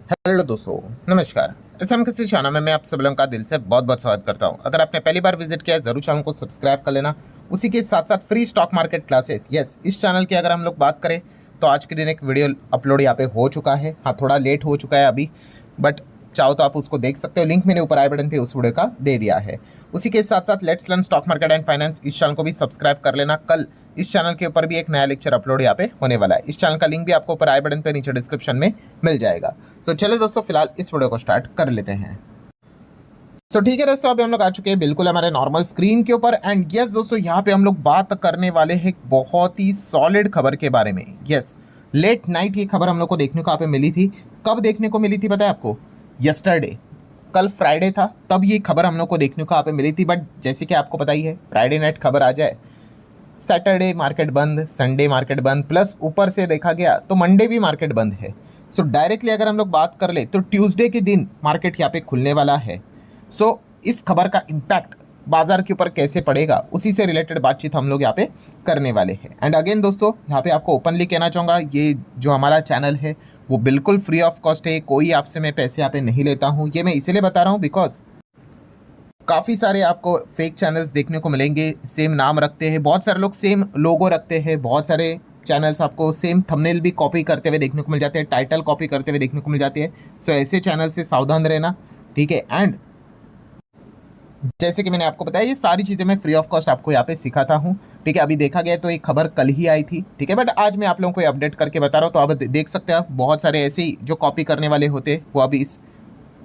Hello दोस्तों, नमस्कार। SM किसी चैनल में मैं आप सब लोगों का दिल से बहुत बहुत स्वागत करता हूं। अगर आपने पहली बार विजिट किया है जरूर चैनल को सब्सक्राइब कर लेना। उसी के साथ साथ free stock market classes, yes, इस चैनल की अगर हम लोग बात करें तो आज के दिन एक वीडियो अपलोड यहाँ पे हो चुका है। हाँ, थोड़ा लेट हो चुका है अभी, बट चाहो तो आप उसको देख सकते हो। लिंक मैंने ऊपर आई बटन पे उस वीडियो का दे दिया है। उसी के साथ साथ let's learn stock market and finance, इस चैनल को भी सब्सक्राइब कर लेना। कल इस चैनल के ऊपर भी एक नया लेक्चर अपलोड यहाँ पे होने वाला है। इस चैनल का लिंक भी आपको ऊपर आई बटन पे नीचे डिस्क्रिप्शन में मिल जाएगा। सो चलो दोस्तों, फिलहाल इस वीडियो को स्टार्ट कर लेते हैं। सो ठीक है दोस्तों, अभी हम लोग आ चुके हैं बिल्कुल हमारे नॉर्मल स्क्रीन के ऊपर। एंड यस दोस्तों, यहाँ पे हम लोग बात करने वाले हैं एक बहुत ही सॉलिड खबर के बारे में। यस, लेट नाइट ये खबर हम लोग को देखने को यहाँ पे मिली थी। कब देखने को मिली थी पता है आपको? यस्टरडे, कल फ्राइडे था, तब ये खबर हम लोग को देखने को यहाँ पे मिली थी। बट जैसे कि आपको पता ही है, फ्राइडे नाइट खबर आ जाए, सैटरडे मार्केट बंद, संडे मार्केट बंद, प्लस ऊपर से देखा गया तो मंडे भी मार्केट बंद है। सो डायरेक्टली अगर हम लोग बात कर ले तो ट्यूसडे के दिन मार्केट यहाँ पे खुलने वाला है। सो इस खबर का इम्पैक्ट बाजार के ऊपर कैसे पड़ेगा, उसी से रिलेटेड बातचीत हम लोग यहाँ पे करने वाले हैं। एंड अगेन दोस्तों, यहाँ पे आपको ओपनली कहना चाहूँगा, ये जो हमारा चैनल है वो बिल्कुल फ्री ऑफ कॉस्ट है। कोई आपसे मैं पैसे यहाँ पे नहीं लेता हूँ। ये मैं इसलिए बता रहा हूँ बिकॉज काफ़ी सारे आपको फेक चैनल्स देखने को मिलेंगे, सेम नाम रखते हैं, बहुत सारे लोग सेम लोगो रखते हैं, बहुत सारे चैनल्स आपको सेम थंबनेल भी कॉपी करते हुए देखने को मिल जाते हैं, टाइटल कॉपी करते हुए देखने को मिल जाती है। सो ऐसे चैनल से सावधान रहना, ठीक है। एंड जैसे कि मैंने आपको बताया, ये सारी चीज़ें मैं फ्री ऑफ कॉस्ट आपको यहाँ पे सिखाता हूँ, ठीक है। अभी देखा गया तो एक खबर कल ही आई थी, ठीक है, बट आज मैं आप लोगों को अपडेट करके बता रहा हूँ। तो अब देख सकते हैं आप, बहुत सारे ऐसे ही जो कॉपी करने वाले होते वो अभी इस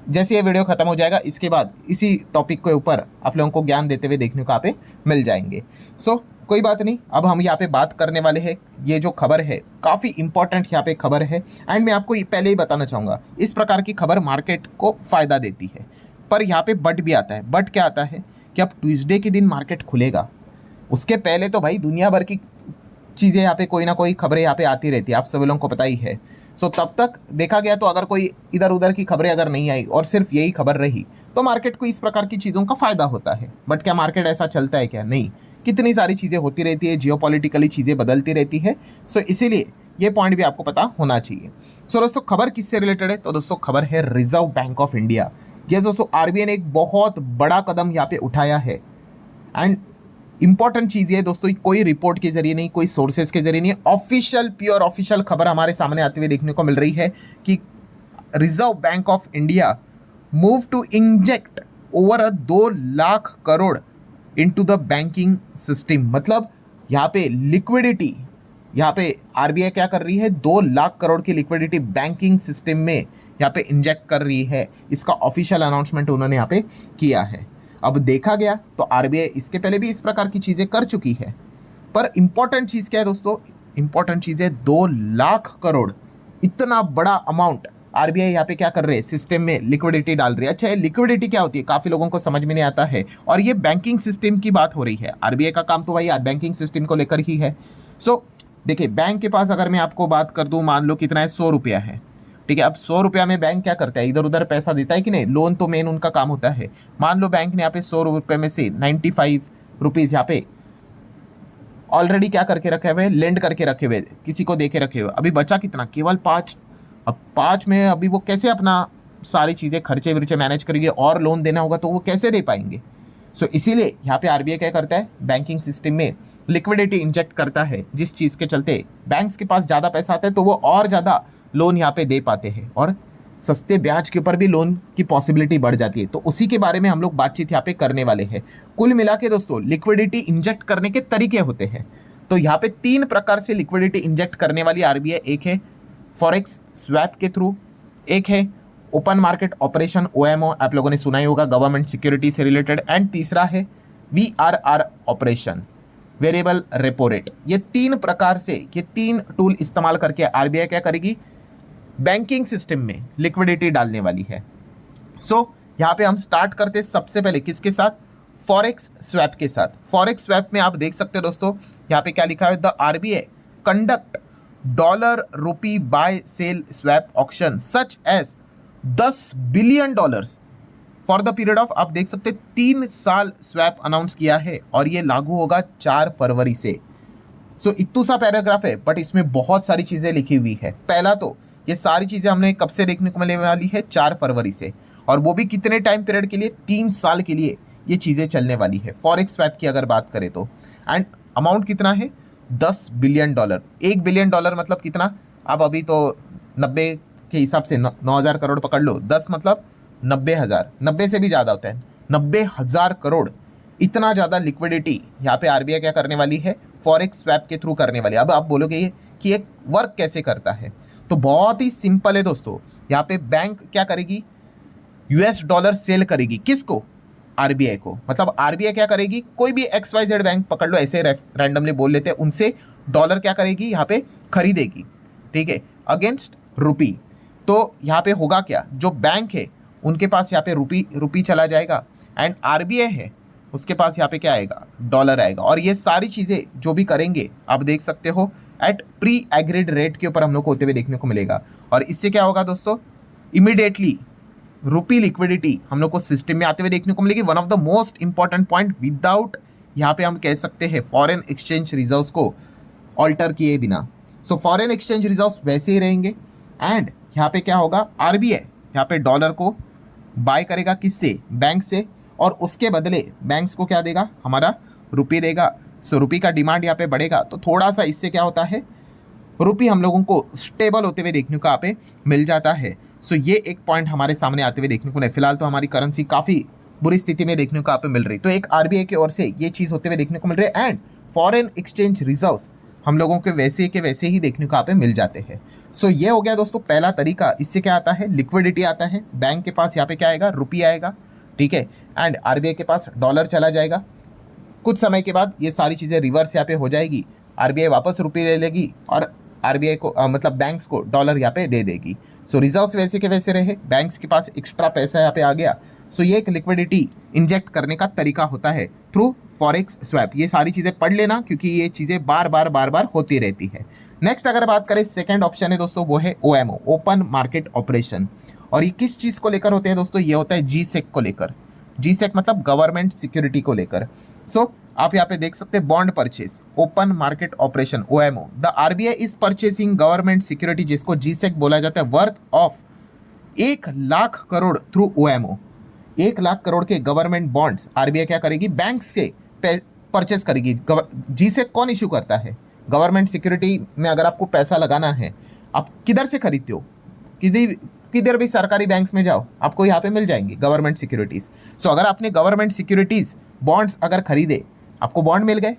जैसे ये वीडियो खत्म हो जाएगा इसके बाद इसी टॉपिक के ऊपर आप लोगों को ज्ञान देते हुए देखने को यहाँ पे मिल जाएंगे। सो कोई बात नहीं, अब हम यहाँ पे बात करने वाले हैं। ये जो खबर है काफ़ी इंपॉर्टेंट यहाँ पे खबर है। एंड मैं आपको पहले ही बताना चाहूँगा, इस प्रकार की खबर मार्केट को फ़ायदा देती है, पर यहाँ पे बट भी आता है। बट क्या आता है कि अब ट्यूसडे के दिन मार्केट खुलेगा, उसके पहले तो भाई दुनिया भर की चीज़ें यहाँ पे कोई ना कोई खबरें यहाँ पे आती रहती है, आप सभी लोगों को पता ही है। सो तब तक देखा गया तो अगर कोई इधर उधर की खबरें अगर नहीं आई और सिर्फ यही खबर रही तो मार्केट को इस प्रकार की चीज़ों का फायदा होता है। बट क्या मार्केट ऐसा चलता है क्या? नहीं, कितनी सारी चीज़ें होती रहती है, जियोपॉलिटिकली चीज़ें बदलती रहती है। सो इसीलिए ये पॉइंट भी आपको पता होना चाहिए। सो दोस्तों, खबर किससे रिलेटेड है? तो दोस्तों, खबर है रिजर्व बैंक ऑफ इंडिया। ये दोस्तों, आरबीआई ने एक बहुत बड़ा कदम यहाँ पे उठाया है। एंड इंपॉर्टेंट चीज़ ये दोस्तों, कोई रिपोर्ट के जरिए नहीं, कोई सोर्सेज के जरिए नहीं, ऑफिशियल प्योर ऑफिशियल खबर हमारे सामने आते हुए देखने को मिल रही है कि Reserve Bank of India move to inject over 2 lakh crore into the banking system. मतलब यहाँ पे लिक्विडिटी, यहाँ पे आरबीआई क्या कर रही है, 2 लाख करोड़ की लिक्विडिटी बैंकिंग सिस्टम में यहाँ पे इंजेक्ट कर रही है। इसका ऑफिशियल अनाउंसमेंट उन्होंने यहाँ पे किया है। अब देखा गया तो आरबीआई इसके पहले भी इस प्रकार की चीज़ें कर चुकी है, पर इंपॉर्टेंट चीज़ क्या है दोस्तों? इंपॉर्टेंट चीज़ है 2 लाख करोड़, इतना बड़ा अमाउंट आरबीआई यहाँ पे क्या कर रहे हैं, सिस्टम में लिक्विडिटी डाल रही है। अच्छा, लिक्विडिटी क्या होती है काफ़ी लोगों को समझ में नहीं आता है, और ये बैंकिंग सिस्टम की बात हो रही है। आरबीआई का काम तो भाई बैंकिंग सिस्टम को लेकर ही है। सो देखिए, बैंक के पास अगर मैं आपको बात कर दूँ, मान लो कितना है, 100 रुपया है, ठीक है। अब 100 रुपया में बैंक क्या करता है, इधर उधर पैसा देता है कि नहीं? लोन तो मेन उनका काम होता है। मान लो बैंक ने यहाँ पे 100 रुपये में से 95 रुपीज़ यहाँ पे ऑलरेडी क्या करके रखे हुए, लेंड करके रखे हुए, किसी को दे के रखे हुए। अभी बचा कितना? केवल 5। अब 5 में अभी वो कैसे अपना सारी चीज़ें खर्चे वर्चे मैनेज करेंगे, और लोन देना होगा तो वो कैसे दे पाएंगे? सो इसीलिए यहाँ पे आरबीआई क्या करता है, बैंकिंग सिस्टम में लिक्विडिटी इंजेक्ट करता है, जिस चीज़ के चलते बैंक्स के पास ज़्यादा पैसा आता है तो वो और ज़्यादा लोन यहाँ पे दे पाते हैं, और सस्ते ब्याज के ऊपर भी लोन की पॉसिबिलिटी बढ़ जाती है। तो उसी के बारे में हम लोग बातचीत यहाँ पे करने वाले हैं। कुल मिला के दोस्तों, लिक्विडिटी इंजेक्ट करने के तरीके होते हैं। तो यहाँ पे 3 प्रकार से लिक्विडिटी इंजेक्ट करने वाली आरबीआई, एक है फॉरेक्स स्वैप के थ्रू, एक है ओपन मार्केट ऑपरेशन ओएमओ, आप लोगों ने सुना ही होगा, गवर्नमेंट सिक्योरिटी से रिलेटेड, एंड तीसरा है VRR operation, variable repo rate. ये 3 प्रकार से, ये 3 टूल इस्तेमाल करके आरबीआई क्या करेगी, बैंकिंग सिस्टम में लिक्विडिटी डालने वाली है। सो यहाँ पे हम स्टार्ट करते हैं सबसे पहले किसके साथ, फॉरेक्स स्वैप के साथ। फॉरेक्स स्वैप में आप देख सकते हो दोस्तों, यहाँ पे क्या लिखा है, the RBI conduct dollar rupee buy sell swap auction such as $10 billion for the period of, आप देख सकते हैं 3 साल स्वैप अनाउंस किया है, और ये लागू होगा 4 फरवरी से। सो इतना सा पैराग्राफ है, बट इसमें बहुत सारी चीज़ें लिखी हुई है। पहला तो ये सारी चीज़ें हमने कब से देखने को मिलने वाली है, 4 फरवरी से, और वो भी कितने टाइम पीरियड के लिए, 3 साल के लिए ये चीज़ें चलने वाली है फॉरेक्स स्वैप की अगर बात करें तो। एंड अमाउंट कितना है, $10 बिलियन। $1 बिलियन मतलब कितना, अब अभी तो 90 के हिसाब से 9,000 करोड़ पकड़ लो, 10 मतलब 90,000, 90 से भी ज़्यादा होता है, 90,000 करोड़। इतना ज़्यादा लिक्विडिटी यहाँ पे आरबीआई क्या करने वाली है, फॉरेक्स स्वैप के थ्रू करने वाली है। अब आप बोलोगे ये कि ये वर्क कैसे करता है, तो बहुत ही सिंपल है दोस्तों। यहाँ पे बैंक क्या करेगी, यूएस डॉलर सेल करेगी, किसको, आरबीआई को। मतलब आरबीआई क्या करेगी, कोई भी XYZ बैंक पकड़ लो, ऐसे रैंडमली बोल लेते हैं, उनसे डॉलर क्या करेगी, यहाँ पे खरीदेगी, ठीक है, अगेंस्ट रुपी। तो यहाँ पे होगा क्या, जो बैंक है उनके पास यहाँ पे रुपी चला जाएगा, एंड आरबीआई है उसके पास यहाँ पे क्या आएगा, डॉलर आएगा। और ये सारी चीज़ें जो भी करेंगे आप देख सकते हो एट प्री एग्रीड रेट के ऊपर हम लोग को होते हुए देखने को मिलेगा। और इससे क्या होगा दोस्तों, इमीडिएटली रुपी लिक्विडिटी हम लोग को सिस्टम में आते हुए देखने को मिलेगी। One of the most important point, without यहाँ पे हम कह सकते हैं फॉरेन एक्सचेंज रिजर्व्स को ऑल्टर किए बिना। सो फॉरेन एक्सचेंज रिजर्व्स वैसे ही रहेंगे, एंड यहाँ पे क्या होगा, आरबीआई यहाँ पे डॉलर को बाय करेगा, किससे, बैंक से, और उसके बदले बैंक्स को क्या देगा, हमारा रुपये देगा। सो रुपये का डिमांड यहाँ पे बढ़ेगा, तो थोड़ा सा इससे क्या होता है, रुपये हम लोगों को स्टेबल होते हुए देखने को यहाँ पे मिल जाता है। सो ये एक पॉइंट हमारे सामने आते हुए देखने को नहीं, फिलहाल तो हमारी करेंसी काफ़ी बुरी स्थिति में देखने को यहाँ पे मिल रही, तो एक आरबीआई की ओर से ये चीज़ होते हुए देखने को मिल रही है। एंड फॉरेन एक्सचेंज रिजर्व्स हम लोगों के वैसे ही देखने को यहाँ पे मिल जाते हैं। सो ये हो गया दोस्तों पहला तरीका। इससे क्या आता है, लिक्विडिटी आता है, बैंक के पास यहाँ पे क्या आएगा, रुपया आएगा, ठीक है, एंड आरबीआई के पास डॉलर चला जाएगा। कुछ समय के बाद ये सारी चीज़ें रिवर्स यहाँ पे हो जाएगी, आरबीआई वापस रुपये ले लेगी और आरबीआई को मतलब बैंक्स को डॉलर यहाँ पे दे देगी। सो रिजर्व्स वैसे के वैसे रहे, बैंक्स के पास एक्स्ट्रा पैसा यहाँ पे आ गया। सो ये एक लिक्विडिटी इंजेक्ट करने का तरीका होता है थ्रू फॉरेक्स स्वैप। ये सारी चीज़ें पढ़ लेना, क्योंकि ये चीज़ें बार बार होती रहती है। नेक्स्ट अगर बात करें, सेकेंड ऑप्शन है दोस्तों, वो है OMO, ओपन मार्केट ऑपरेशन। और ये किस चीज़ को लेकर होते हैं दोस्तों, ये होता है GSEC को लेकर। GSEC मतलब गवर्नमेंट सिक्योरिटी को लेकर। सो आप यहाँ पे देख सकते हैं, bond purchase, open market operation, OMO। The RBI is purchasing government security, जिसको GSEC बोला जाता है, worth of 1 lakh crore through OMO। 1 lakh crore के गवर्नमेंट बॉन्ड्स आरबीआई क्या करेगी, बैंक से परचेस करेगी। GSEC कौन इशू करता है, गवर्नमेंट सिक्योरिटी में अगर आपको पैसा लगाना है, आप किधर से खरीदते हो, किधर भी सरकारी बैंक्स में जाओ, आपको यहाँ पे मिल जाएंगी गवर्नमेंट सिक्योरिटीज़। सो अगर आपने गवर्नमेंट सिक्योरिटीज़ बॉन्ड्स अगर खरीदे, आपको बॉन्ड मिल गए,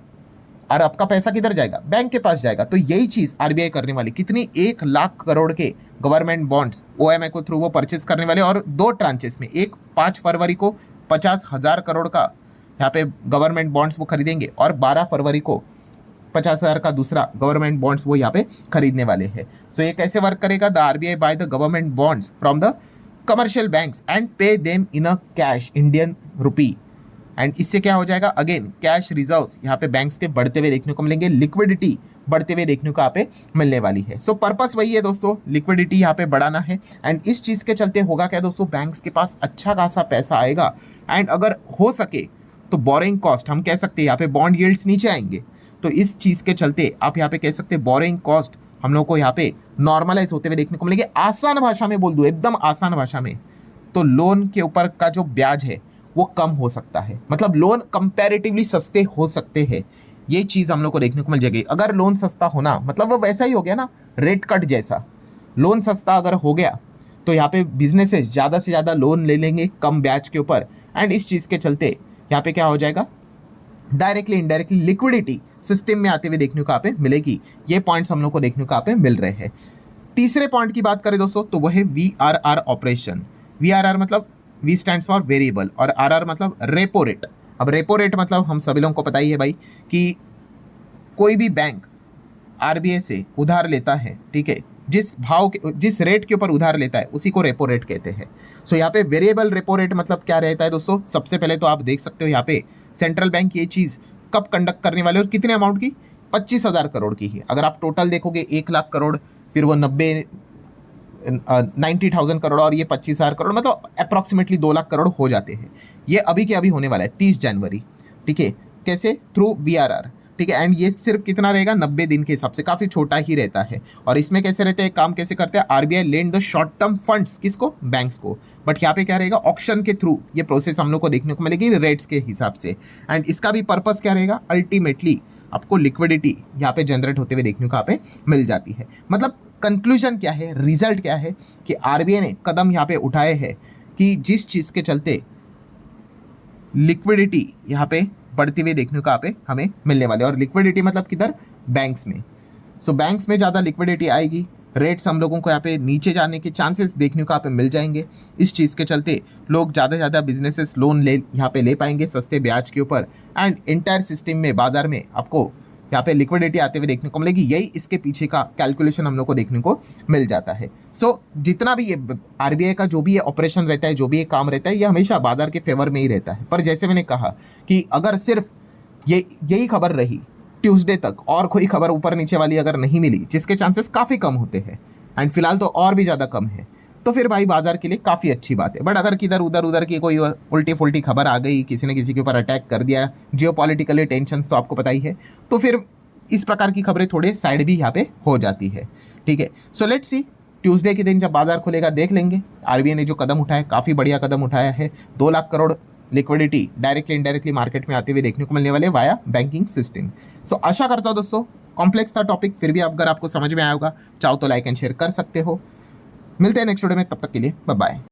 और आपका पैसा किधर जाएगा, बैंक के पास जाएगा। तो यही चीज़ आरबीआई करने वाली, कितनी, 1 लाख करोड़ के गवर्नमेंट बॉन्ड्स OMO को थ्रू वो परचेस करने वाले, और 2 ट्रांचेस में, एक 5 फरवरी को 50,000 करोड़ का यहाँ पे गवर्नमेंट बॉन्ड्स वो खरीदेंगे, और 12 फरवरी को 50,000 का दूसरा गवर्नमेंट बॉन्ड्स वो यहाँ पे खरीदने वाले हैं। सो ये कैसे वर्क करेगा, the RBI by the government bonds from the commercial banks and pay them in a cash Indian rupee. And इससे क्या हो जाएगा, अगेन कैश रिजर्व्स यहाँ पे बैंक्स के बढ़ते हुए देखने को मिलेंगे, लिक्विडिटी बढ़ते हुए देखने को यहाँ पे मिलने वाली है। सो पर्पस वही है दोस्तों, लिक्विडिटी यहाँ पे बढ़ाना है। एंड इस चीज़ के चलते होगा क्या दोस्तों, बैंक्स के पास अच्छा खासा पैसा आएगा, एंड अगर हो सके तो बोरिंग कॉस्ट, हम कह सकते हैं यहाँ पे बॉन्ड यील्ड्स नीचे आएंगे। तो इस चीज़ के चलते आप यहाँ पे कह सकते हैं बोरिंग कॉस्ट हम लोग को यहाँ पे नॉर्मलाइज होते हुए देखने को मिलेंगे। आसान भाषा में बोल दूँ, एकदम आसान भाषा में, तो लोन के ऊपर का जो ब्याज है वो कम हो सकता है, मतलब लोन कंपैरेटिवली सस्ते हो सकते हैं। ये चीज़ हम लोग को देखने को मिल जाएगी। अगर लोन सस्ता होना मतलब वो वैसा ही हो गया ना, रेट कट जैसा। लोन सस्ता अगर हो गया तो यहाँ पे बिजनेसेस ज़्यादा से ज़्यादा लोन ले लेंगे कम ब्याज के ऊपर, एंड इस चीज़ के चलते यहाँ पे क्या हो जाएगा, डायरेक्टली इनडायरेक्टली लिक्विडिटी सिस्टम में आते हुए देखने को यहाँ पे मिलेगी। ये पॉइंट्स हम लोग को देखने को यहाँ पे मिल रहे हैं। तीसरे पॉइंट की बात करें दोस्तों, तो वह है VRR ऑपरेशन। VRR मतलब V स्टैंड्स फॉर वेरिएबल, और RR मतलब रेपो रेट। अब रेपो रेट मतलब हम सभी लोगों को पता ही है भाई, कि कोई भी बैंक आरबीआई से उधार लेता है, ठीक है, जिस रेट के ऊपर उधार लेता है उसी को रेपो रेट कहते हैं। सो यहाँ पे वेरिएबल रेपो रेट मतलब क्या रहता है दोस्तों, सबसे पहले तो आप देख सकते हो यहाँ पे सेंट्रल बैंक ये चीज़ कब कंडक्ट करने वाले, और कितने अमाउंट की, 25,000 करोड़ की है। अगर आप टोटल देखोगे 1 लाख करोड़, फिर वो 90,000 करोड़, और ये 25,000 करोड़, मतलब अप्रॉक्सीमेटली 2 लाख करोड़ हो जाते हैं। ये अभी के अभी होने वाला है 30 जनवरी, ठीक है। कैसे, थ्रू VRR। ठीक है। एंड ये सिर्फ कितना रहेगा, 90 दिन के हिसाब से, काफी छोटा ही रहता है। और इसमें कैसे रहते हैं, काम कैसे करते हैं, RBI lend the short term funds, किसको, बैंक्स को। बट यहाँ पे क्या रहेगा, ऑक्शन के थ्रू ये प्रोसेस हम लोग को देखने को मिलेगी रेट्स के हिसाब से। एंड इसका भी पर्पस क्या रहेगा, अल्टीमेटली आपको लिक्विडिटी यहाँ पे जनरेट होते हुए देखने को यहाँ पे मिल जाती है। मतलब कंक्लूजन क्या है, रिजल्ट क्या है कि आरबीआई ने कदम यहाँ पे उठाए हैं कि जिस चीज के चलते लिक्विडिटी यहाँ पे बढ़ती हुई देखने को यहाँ पे हमें मिलने वाले। और लिक्विडिटी मतलब किधर, बैंक्स में। सो बैंक्स में ज़्यादा लिक्विडिटी आएगी, रेट्स हम लोगों को यहाँ पे नीचे जाने के चांसेस देखने को यहाँ पे मिल जाएंगे। इस चीज़ के चलते लोग ज़्यादा से ज़्यादा बिजनेसेस लोन यहाँ पे ले पाएंगे सस्ते ब्याज के ऊपर। एंड इंटायर सिस्टम में, बाजार में आपको यहाँ पे लिक्विडिटी आते हुए देखने को मिलेगी। यही इसके पीछे का कैलकुलेशन हम लोग को देखने को मिल जाता है। सो जितना भी ये आरबीआई का जो भी ये ऑपरेशन रहता है, जो भी ये काम रहता है, ये हमेशा बाजार के फेवर में ही रहता है। पर जैसे मैंने कहा कि अगर सिर्फ यही खबर रही ट्यूसडे तक, और कोई खबर ऊपर नीचे वाली अगर नहीं मिली, जिसके चांसेस काफ़ी कम होते हैं, एंड फिलहाल तो और भी ज़्यादा कम है, तो फिर भाई बाजार के लिए काफ़ी अच्छी बात है। बट अगर किधर उधर की कोई उल्टी फुल्टी खबर आ गई, किसी ने किसी के ऊपर अटैक कर दिया, जियोपॉलिटिकली टेंशन तो आपको पता ही है, तो फिर इस प्रकार की खबरें थोड़े साइड भी यहाँ पे हो जाती है। ठीक है, सो लेट्स सी ट्यूसडे के दिन जब बाजार खुलेगा देख लेंगे। आरबीआई ने जो कदम उठाया, काफ़ी बढ़िया कदम उठाया है। 2 lakh crore liquidity directly indirectly market में आते हुए देखने को मिलने वाले वाया बैंकिंग सिस्टम। सो आशा करता हूँ दोस्तों, कॉम्प्लेक्स था टॉपिक, फिर भी अगर आपको समझ में आया होगा, चाहो तो लाइक एंड शेयर कर सकते हो। मिलते हैं नेक्स्ट वीडियो में, तब तक के लिए बाय बाय।